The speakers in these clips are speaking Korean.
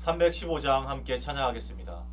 315장 함께 찬양하겠습니다.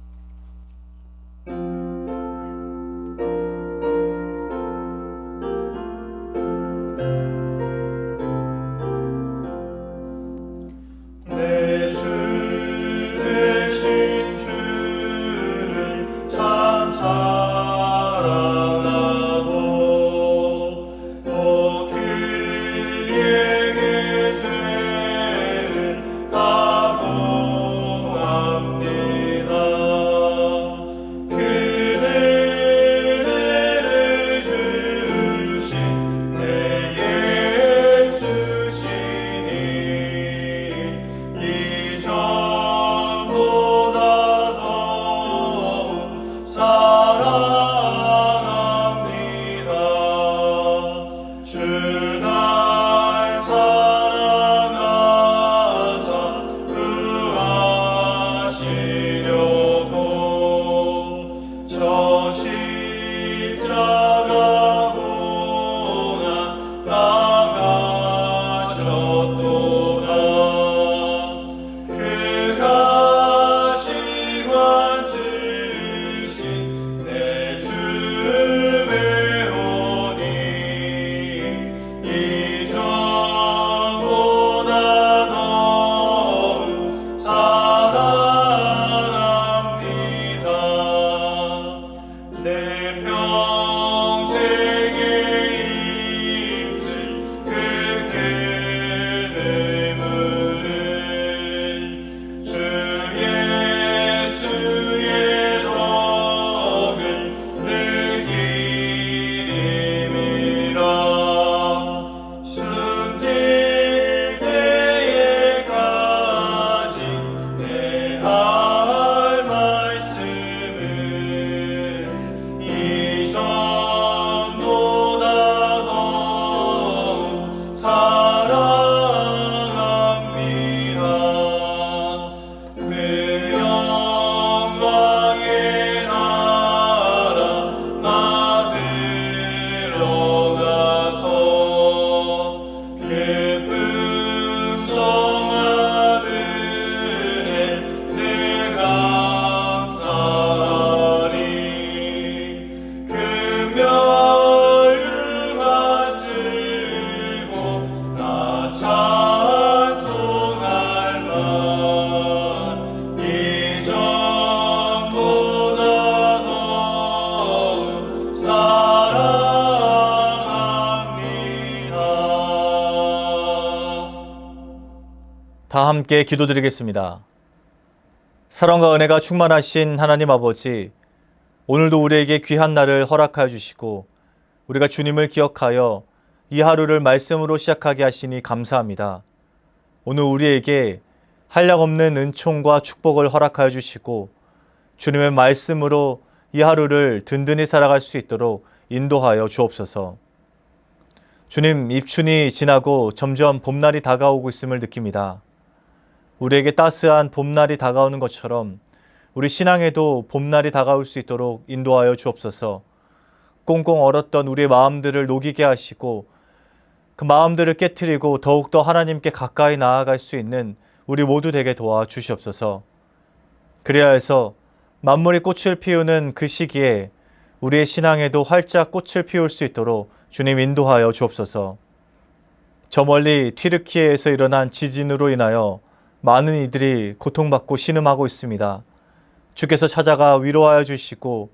다 함께 기도드리겠습니다. 사랑과 은혜가 충만하신 하나님 아버지, 오늘도 우리에게 귀한 날을 허락하여 주시고 우리가 주님을 기억하여 이 하루를 말씀으로 시작하게 하시니 감사합니다. 오늘 우리에게 한량없는 은총과 축복을 허락하여 주시고 주님의 말씀으로 이 하루를 든든히 살아갈 수 있도록 인도하여 주옵소서. 주님, 입춘이 지나고 점점 봄날이 다가오고 있음을 느낍니다. 우리에게 따스한 봄날이 다가오는 것처럼 우리 신앙에도 봄날이 다가올 수 있도록 인도하여 주옵소서. 꽁꽁 얼었던 우리의 마음들을 녹이게 하시고 그 마음들을 깨트리고 더욱더 하나님께 가까이 나아갈 수 있는 우리 모두 되게 도와주시옵소서. 그래야 해서 만물이 꽃을 피우는 그 시기에 우리의 신앙에도 활짝 꽃을 피울 수 있도록 주님 인도하여 주옵소서. 저 멀리 튀르키예에서 일어난 지진으로 인하여 많은 이들이 고통받고 신음하고 있습니다. 주께서 찾아가 위로하여 주시고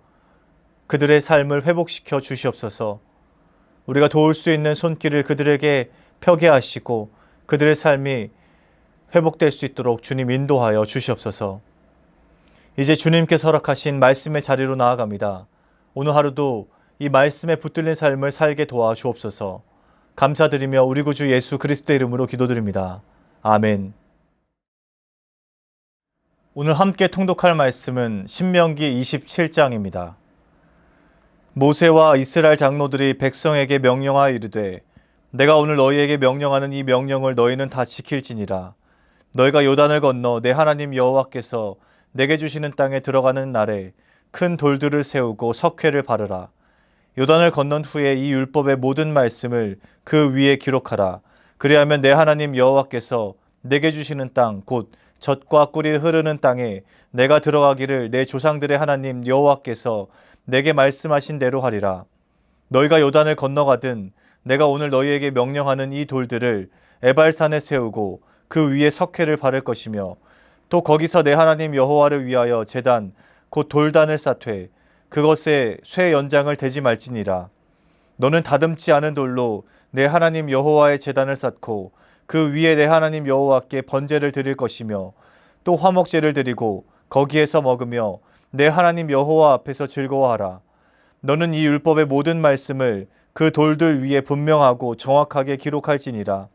그들의 삶을 회복시켜 주시옵소서. 우리가 도울 수 있는 손길을 그들에게 펴게 하시고 그들의 삶이 회복될 수 있도록 주님 인도하여 주시옵소서. 이제 주님께서 허락하신 말씀의 자리로 나아갑니다. 오늘 하루도 이 말씀에 붙들린 삶을 살게 도와주옵소서. 감사드리며 우리 구주 예수 그리스도의 이름으로 기도드립니다. 아멘. 오늘 함께 통독할 말씀은 신명기 27장입니다. 모세와 이스라엘 장로들이 백성에게 명령하여 이르되 내가 오늘 너희에게 명령하는 이 명령을 너희는 다 지킬지니라. 너희가 요단을 건너 내 하나님 여호와께서 내게 주시는 땅에 들어가는 날에 큰 돌들을 세우고 석회를 바르라. 요단을 건넌 후에 이 율법의 모든 말씀을 그 위에 기록하라. 그리하면 내 하나님 여호와께서 내게 주시는 땅 곧 젖과 꿀이 흐르는 땅에 내가 들어가기를 내 조상들의 하나님 여호와께서 내게 말씀하신 대로 하리라. 너희가 요단을 건너가든 내가 오늘 너희에게 명령하는 이 돌들을 에발산에 세우고 그 위에 석회를 바를 것이며 또 거기서 내 하나님 여호와를 위하여 제단 곧 돌단을 쌓되 그것에 쇠 연장을 대지 말지니라. 너는 다듬지 않은 돌로 내 하나님 여호와의 제단을 쌓고 그 위에 내 하나님 여호와께 번제를 드릴 것이며 또 화목제를 드리고 거기에서 먹으며 내 하나님 여호와 앞에서 즐거워하라. 너는 이 율법의 모든 말씀을 그 돌들 위에 분명하고 정확하게 기록할지니라.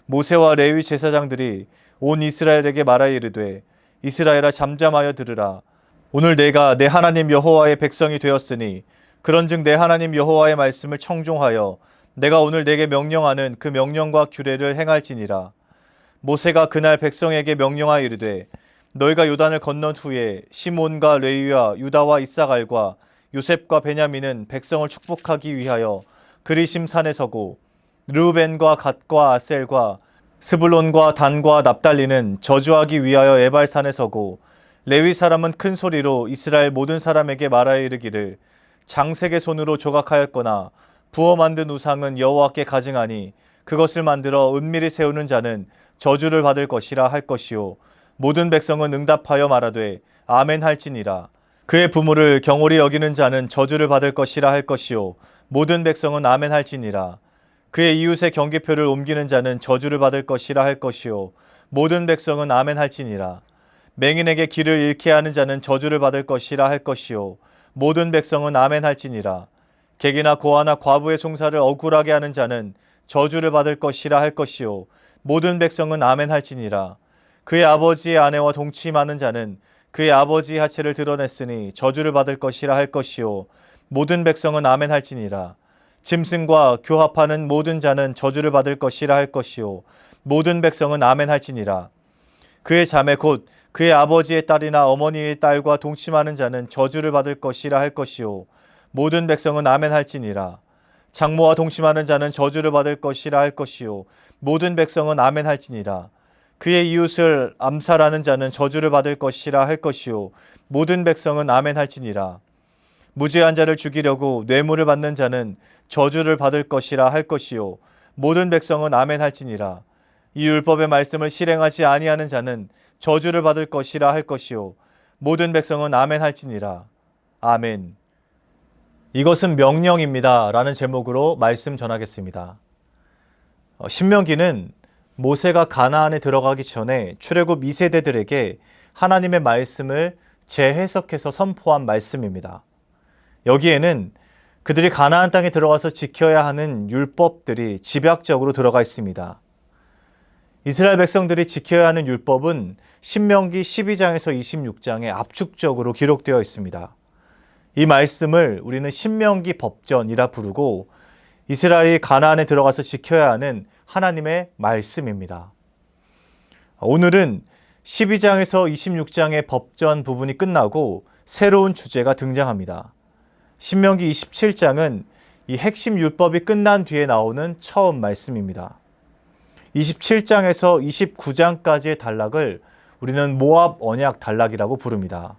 모세와 레위 제사장들이 온 이스라엘에게 말하여 이르되 이스라엘아 잠잠하여 들으라. 오늘 내가 내 하나님 여호와의 백성이 되었으니 그런즉 내 하나님 여호와의 말씀을 청종하여 내가 오늘 내게 명령하는 그 명령과 규례를 행할지니라. 모세가 그날 백성에게 명령하여 이르되 너희가 요단을 건넌 후에 시몬과 레위와 유다와 이사갈과 요셉과 베냐민은 백성을 축복하기 위하여 그리심 산에 서고 르우벤과 갓과 아셀과 스불론과 단과 납달리는 저주하기 위하여 에발산에 서고 레위 사람은 큰 소리로 이스라엘 모든 사람에게 말하여 이르기를 장색의 손으로 조각하였거나 부어 만든 우상은 여호와께 가증하니 그것을 만들어 은밀히 세우는 자는 저주를 받을 것이라 할 것이요 모든 백성은 응답하여 말하되 아멘 할지니라. 그의 부모를 경홀히 여기는 자는 저주를 받을 것이라 할 것이요 모든 백성은 아멘 할지니라. 그의 이웃의 경계표를 옮기는 자는 저주를 받을 것이라 할 것이요 모든 백성은 아멘 할지니라. 맹인에게 길을 잃게 하는 자는 저주를 받을 것이라 할 것이요 모든 백성은 아멘 할지니라. 객이나 고아나 과부의 송사를 억울하게 하는 자는 저주를 받을 것이라 할 것이요 모든 백성은 아멘 할지니라. 그의 아버지의 아내와 동침하는 자는 그의 아버지의 하체를 드러냈으니 저주를 받을 것이라 할 것이요 모든 백성은 아멘 할지니라. 짐승과 교합하는 모든 자는 저주를 받을 것이라 할 것이요 모든 백성은 아멘 할지니라. 그의 자매 곧 그의 아버지의 딸이나 어머니의 딸과 동침하는 자는 저주를 받을 것이라 할 것이요 모든 백성은 아멘 할지니라. 장모와 동침하는 자는 저주를 받을 것이라 할 것이요 모든 백성은 아멘 할지니라. 그의 이웃을 암살하는 자는 저주를 받을 것이라 할 것이요 모든 백성은 아멘 할지니라. 무죄한 자를 죽이려고 뇌물을 받는 자는 저주를 받을 것이라 할 것이요 모든 백성은 아멘 할지니라. 이 율법의 말씀을 실행하지 아니하는 자는 저주를 받을 것이라 할 것이요 모든 백성은 아멘 할지니라. 아멘. 이것은 명령입니다 라는 제목으로 말씀 전하겠습니다. 신명기는 모세가 가나안에 들어가기 전에 출애굽 2세대들에게 하나님의 말씀을 재해석해서 선포한 말씀입니다. 여기에는 그들이 가나안 땅에 들어가서 지켜야 하는 율법들이 집약적으로 들어가 있습니다. 이스라엘 백성들이 지켜야 하는 율법은 신명기 12장에서 26장에 압축적으로 기록되어 있습니다. 이 말씀을 우리는 신명기 법전이라 부르고 이스라엘이 가나안에 들어가서 지켜야 하는 하나님의 말씀입니다. 오늘은 12장에서 26장의 법전 부분이 끝나고 새로운 주제가 등장합니다. 신명기 27장은 이 핵심 율법이 끝난 뒤에 나오는 처음 말씀입니다. 27장에서 29장까지의 단락을 우리는 모압 언약 단락이라고 부릅니다.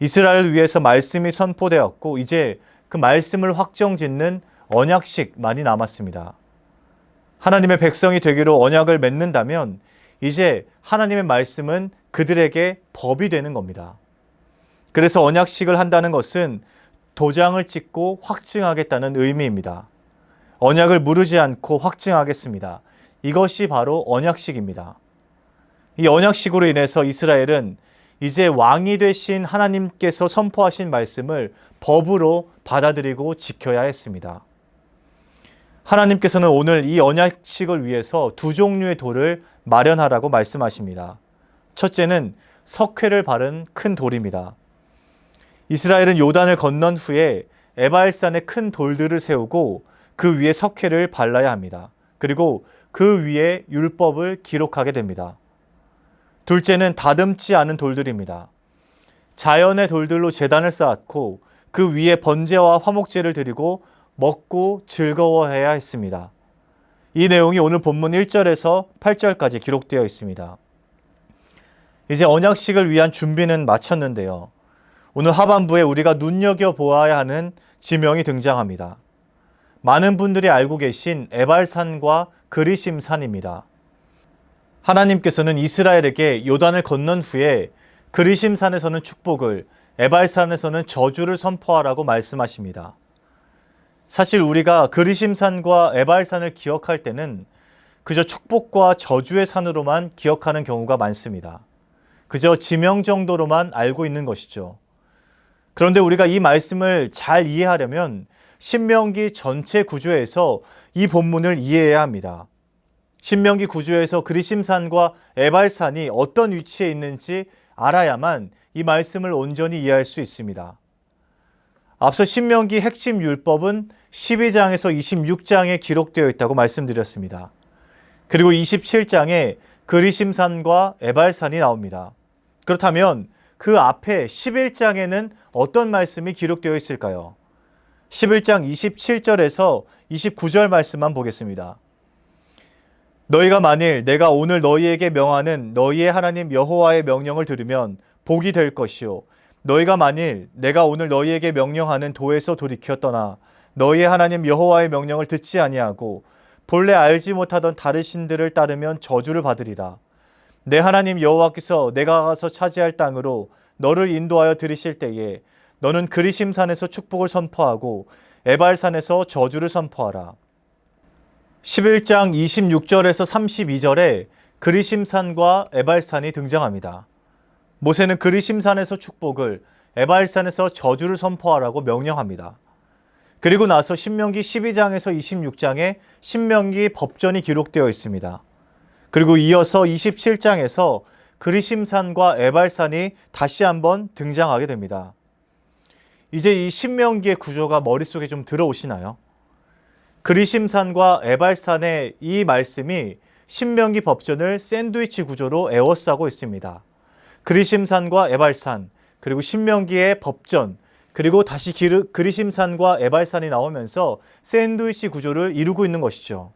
이스라엘을 위해서 말씀이 선포되었고 이제 그 말씀을 확정짓는 언약식만이 남았습니다. 하나님의 백성이 되기로 언약을 맺는다면 이제 하나님의 말씀은 그들에게 법이 되는 겁니다. 그래서 언약식을 한다는 것은 도장을 찍고 확증하겠다는 의미입니다. 언약을 무르지 않고 확증하겠습니다. 이것이 바로 언약식입니다. 이 언약식으로 인해서 이스라엘은 이제 왕이 되신 하나님께서 선포하신 말씀을 법으로 받아들이고 지켜야 했습니다. 하나님께서는 오늘 이 언약식을 위해서 두 종류의 돌을 마련하라고 말씀하십니다. 첫째는 석회를 바른 큰 돌입니다. 이스라엘은 요단을 건넌 후에 에발산에 큰 돌들을 세우고 그 위에 석회를 발라야 합니다. 그리고 그 위에 율법을 기록하게 됩니다. 둘째는 다듬지 않은 돌들입니다. 자연의 돌들로 제단을 쌓았고 그 위에 번제와 화목제를 드리고 먹고 즐거워해야 했습니다. 이 내용이 오늘 본문 1절에서 8절까지 기록되어 있습니다. 이제 언약식을 위한 준비는 마쳤는데요. 오늘 하반부에 우리가 눈여겨보아야 하는 지명이 등장합니다. 많은 분들이 알고 계신 에발산과 그리심산입니다. 하나님께서는 이스라엘에게 요단을 건넌 후에 그리심산에서는 축복을, 에발산에서는 저주를 선포하라고 말씀하십니다. 사실 우리가 그리심산과 에발산을 기억할 때는 그저 축복과 저주의 산으로만 기억하는 경우가 많습니다. 그저 지명 정도로만 알고 있는 것이죠. 그런데 우리가 이 말씀을 잘 이해하려면 신명기 전체 구조에서 이 본문을 이해해야 합니다. 신명기 구조에서 그리심산과 에발산이 어떤 위치에 있는지 알아야만 이 말씀을 온전히 이해할 수 있습니다. 앞서 신명기 핵심 율법은 12장에서 26장에 기록되어 있다고 말씀드렸습니다. 그리고 27장에 그리심산과 에발산이 나옵니다. 그렇다면 그 앞에 11장에는 어떤 말씀이 기록되어 있을까요? 11장 27절에서 29절 말씀만 보겠습니다. 너희가 만일 내가 오늘 너희에게 명하는 너희의 하나님 여호와의 명령을 들으면 복이 될 것이요. 너희가 만일 내가 오늘 너희에게 명령하는 도에서 돌이켜 떠나 너희의 하나님 여호와의 명령을 듣지 아니하고 본래 알지 못하던 다른 신들을 따르면 저주를 받으리라. 내 하나님 여호와께서 내가 가서 차지할 땅으로 너를 인도하여 들이실 때에 너는 그리심산에서 축복을 선포하고 에발산에서 저주를 선포하라. 11장 26절에서 32절에 그리심산과 에발산이 등장합니다. 모세는 그리심산에서 축복을, 에발산에서 저주를 선포하라고 명령합니다. 그리고 나서 신명기 12장에서 26장에 신명기 법전이 기록되어 있습니다. 그리고 이어서 27장에서 그리심산과 에발산이 다시 한번 등장하게 됩니다. 이제 이 신명기의 구조가 머릿속에 좀 들어오시나요? 그리심산과 에발산의 이 말씀이 신명기 법전을 샌드위치 구조로 에워싸고 있습니다. 그리심산과 에발산, 그리고 신명기의 법전, 그리고 다시 그리심산과 에발산이 나오면서 샌드위치 구조를 이루고 있는 것이죠.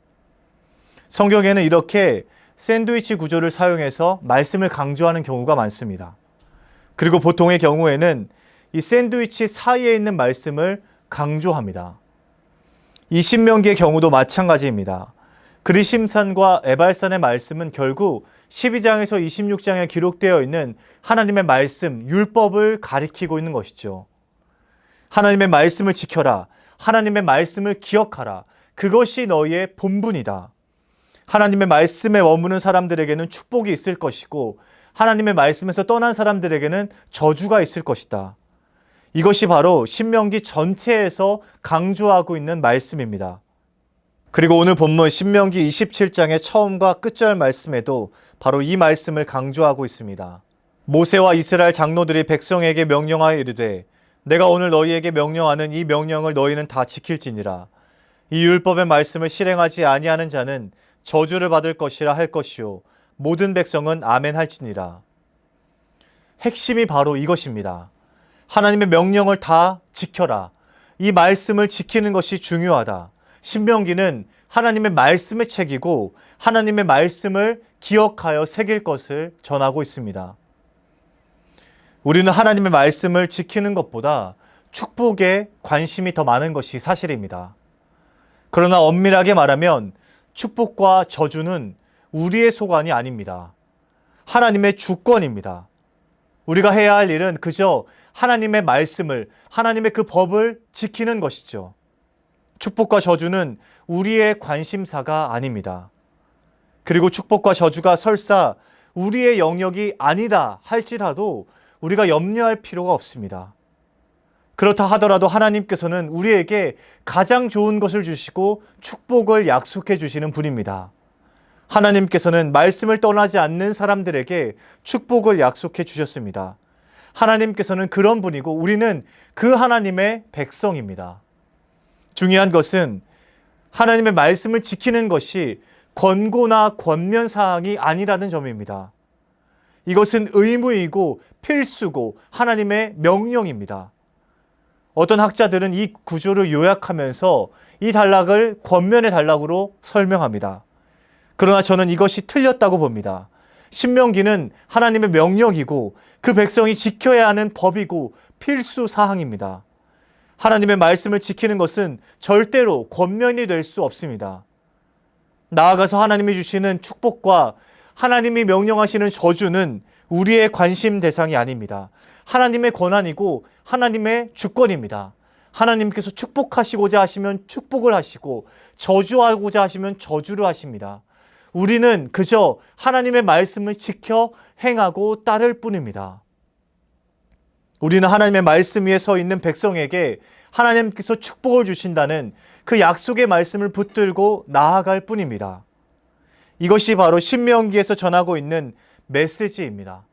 성경에는 이렇게 샌드위치 구조를 사용해서 말씀을 강조하는 경우가 많습니다. 그리고 보통의 경우에는 이 샌드위치 사이에 있는 말씀을 강조합니다. 이 신명기의 경우도 마찬가지입니다. 그리심산과 에발산의 말씀은 결국 12장에서 26장에 기록되어 있는 하나님의 말씀, 율법을 가리키고 있는 것이죠. 하나님의 말씀을 지켜라. 하나님의 말씀을 기억하라. 그것이 너희의 본분이다. 하나님의 말씀에 머무는 사람들에게는 축복이 있을 것이고 하나님의 말씀에서 떠난 사람들에게는 저주가 있을 것이다. 이것이 바로 신명기 전체에서 강조하고 있는 말씀입니다. 그리고 오늘 본문 신명기 27장의 처음과 끝절 말씀에도 바로 이 말씀을 강조하고 있습니다. 모세와 이스라엘 장로들이 백성에게 명령하여 이르되 내가 오늘 너희에게 명령하는 이 명령을 너희는 다 지킬지니라. 이 율법의 말씀을 실행하지 아니하는 자는 저주를 받을 것이라 할 것이요 모든 백성은 아멘 할지니라. 핵심이 바로 이것입니다. 하나님의 명령을 다 지켜라. 이 말씀을 지키는 것이 중요하다. 신명기는 하나님의 말씀의 책이고 하나님의 말씀을 기억하여 새길 것을 전하고 있습니다. 우리는 하나님의 말씀을 지키는 것보다 축복에 관심이 더 많은 것이 사실입니다. 그러나 엄밀하게 말하면 축복과 저주는 우리의 소관이 아닙니다. 하나님의 주권입니다. 우리가 해야 할 일은 그저 하나님의 말씀을, 하나님의 그 법을 지키는 것이죠. 축복과 저주는 우리의 관심사가 아닙니다. 그리고 축복과 저주가 설사 우리의 영역이 아니다 할지라도 우리가 염려할 필요가 없습니다. 그렇다 하더라도 하나님께서는 우리에게 가장 좋은 것을 주시고 축복을 약속해 주시는 분입니다. 하나님께서는 말씀을 떠나지 않는 사람들에게 축복을 약속해 주셨습니다. 하나님께서는 그런 분이고 우리는 그 하나님의 백성입니다. 중요한 것은 하나님의 말씀을 지키는 것이 권고나 권면사항이 아니라는 점입니다. 이것은 의무이고 필수고 하나님의 명령입니다. 어떤 학자들은 이 구조를 요약하면서 이 단락을 권면의 단락으로 설명합니다. 그러나 저는 이것이 틀렸다고 봅니다. 신명기는 하나님의 명령이고 그 백성이 지켜야 하는 법이고 필수 사항입니다. 하나님의 말씀을 지키는 것은 절대로 권면이 될 수 없습니다. 나아가서 하나님이 주시는 축복과 하나님이 명령하시는 저주는 우리의 관심 대상이 아닙니다. 하나님의 권한이고 하나님의 주권입니다. 하나님께서 축복하시고자 하시면 축복을 하시고 저주하고자 하시면 저주를 하십니다. 우리는 그저 하나님의 말씀을 지켜 행하고 따를 뿐입니다. 우리는 하나님의 말씀 위에 서 있는 백성에게 하나님께서 축복을 주신다는 그 약속의 말씀을 붙들고 나아갈 뿐입니다. 이것이 바로 신명기에서 전하고 있는 메시지입니다.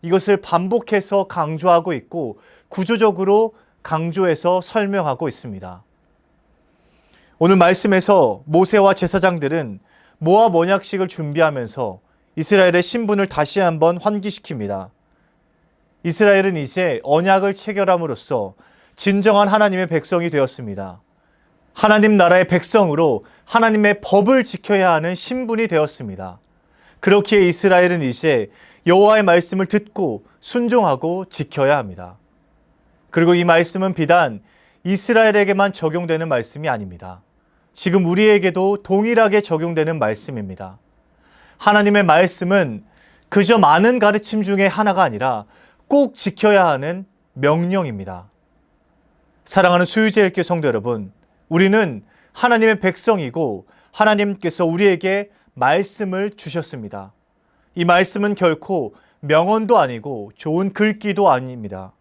이것을 반복해서 강조하고 있고 구조적으로 강조해서 설명하고 있습니다. 오늘 말씀에서 모세와 제사장들은 모압 언약식을 준비하면서 이스라엘의 신분을 다시 한번 환기시킵니다. 이스라엘은 이제 언약을 체결함으로써 진정한 하나님의 백성이 되었습니다. 하나님 나라의 백성으로 하나님의 법을 지켜야 하는 신분이 되었습니다. 그렇기에 이스라엘은 이제 여호와의 말씀을 듣고 순종하고 지켜야 합니다. 그리고 이 말씀은 비단 이스라엘에게만 적용되는 말씀이 아닙니다. 지금 우리에게도 동일하게 적용되는 말씀입니다. 하나님의 말씀은 그저 많은 가르침 중에 하나가 아니라 꼭 지켜야 하는 명령입니다. 사랑하는 수유제일교 성도 여러분, 우리는 하나님의 백성이고 하나님께서 우리에게 말씀을 주셨습니다. 이 말씀은 결코 명언도 아니고 좋은 글귀도 아닙니다.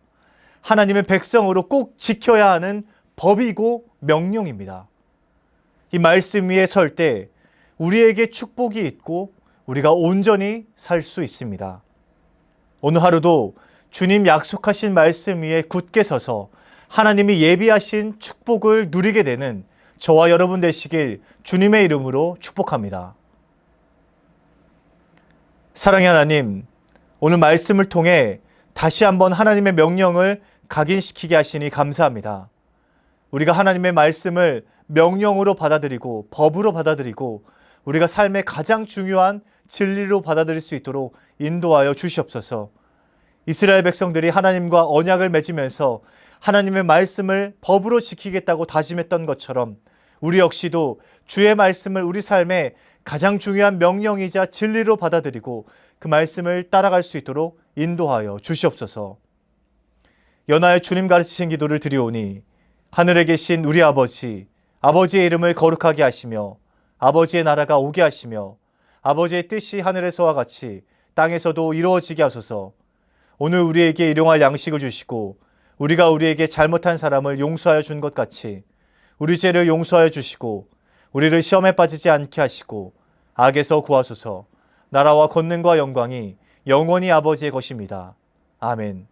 하나님의 백성으로 꼭 지켜야 하는 법이고 명령입니다. 이 말씀 위에 설 때 우리에게 축복이 있고 우리가 온전히 살 수 있습니다. 오늘 하루도 주님 약속하신 말씀 위에 굳게 서서 하나님이 예비하신 축복을 누리게 되는 저와 여러분 되시길 주님의 이름으로 축복합니다. 사랑의 하나님, 오늘 말씀을 통해 다시 한번 하나님의 명령을 각인시키게 하시니 감사합니다. 우리가 하나님의 말씀을 명령으로 받아들이고 법으로 받아들이고 우리가 삶의 가장 중요한 진리로 받아들일 수 있도록 인도하여 주시옵소서. 이스라엘 백성들이 하나님과 언약을 맺으면서 하나님의 말씀을 법으로 지키겠다고 다짐했던 것처럼 우리 역시도 주의 말씀을 우리 삶의 가장 중요한 명령이자 진리로 받아들이고 그 말씀을 따라갈 수 있도록 인도하여 주시옵소서. 연하여 주님 가르치신 기도를 드리오니 하늘에 계신 우리 아버지, 아버지의 이름을 거룩하게 하시며 아버지의 나라가 오게 하시며 아버지의 뜻이 하늘에서와 같이 땅에서도 이루어지게 하소서. 오늘 우리에게 일용할 양식을 주시고 우리가 우리에게 잘못한 사람을 용서하여 준 것 같이 우리 죄를 용서하여 주시고 우리를 시험에 빠지지 않게 하시고 악에서 구하소서. 나라와 권능과 영광이 영원히 아버지의 것입니다. 아멘.